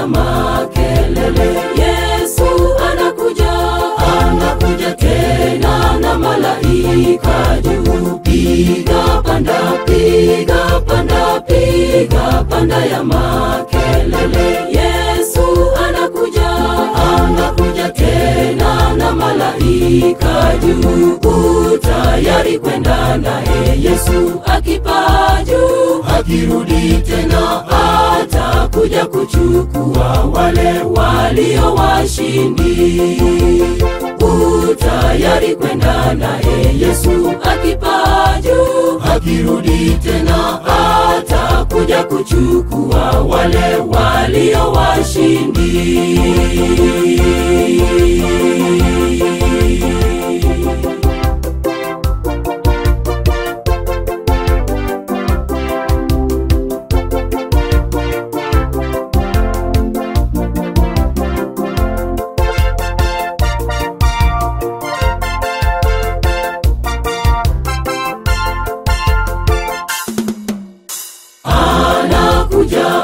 ya makelele. Yesu anakuja, anakuja tena na malaika juu. Piga panda, piga panda, piga panda ya makelele. Yesu anakuja, anakuja tena na malaika juu. Tayari kwenda naye Yesu akipaa juu. Akirudi tena atakuja kuchukua wale walio washindi. Tayari kwenda naye Yesu akipaa juu. Akirudi tena atakuja kuchukua wale walio washindi.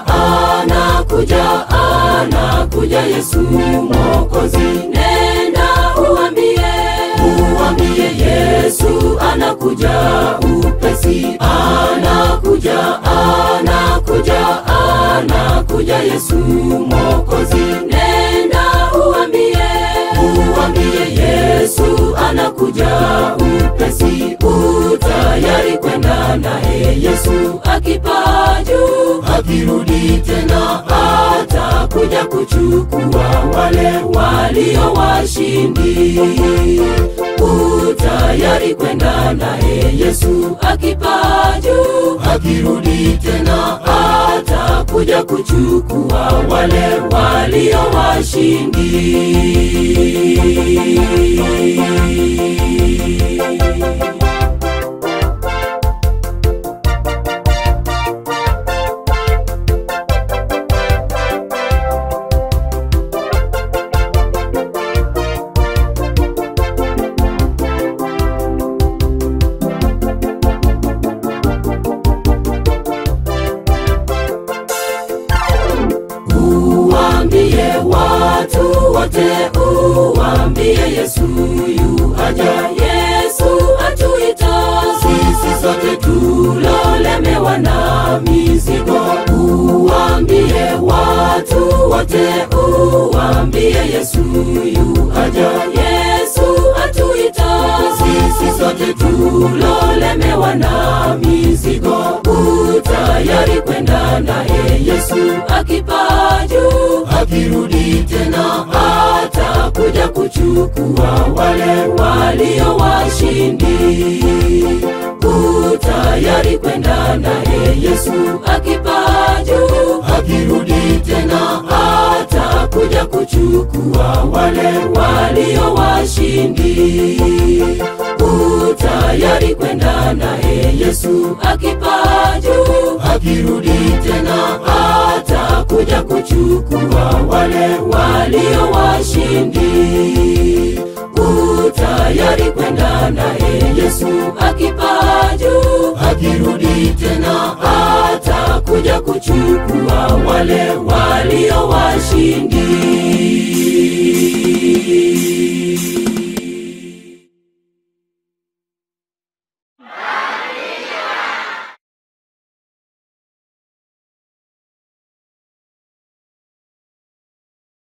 Anakuja, anakuja Yesu Mwokozi. Nenda uambie Yesu anakuja upesi. Anakuja, anakuja, anakuja Yesu Mwokozi. Nenda uambie Yesu anakuja upesi. Tayari kwenda naye Yesu akipaa juu. Akirudi tena atakuja kuchukua wale walio washindi. Tayari kwenda naye Yesu akipaa juu. Akirudi tena atakuja kuchukua wale walio washindi. Uambie watu wote, uambie Yesu yu aja. Yesu atuita sisi sote tulolemewa na mizigo. Uambie watu wote, uambie Yesu yu aja. Yesu atuita sisi sote tulolemewa na mizigo. Tayari kwenda naye Yesu akipaa juu. Akirudi tena atakuja kuchukua wale walio washindi. Tayari kwenda naye Yesu akipaa juu. Akirudi tena atakuja kuchukua wale walio washindi. Tayari kwenda naye Yesu akipaa juu. Akirudi tena atakuja kuchukua wale walio washindi. Tayari kwenda naye Yesu akipaa juu. Akirudi tena atakuja kuchukua wale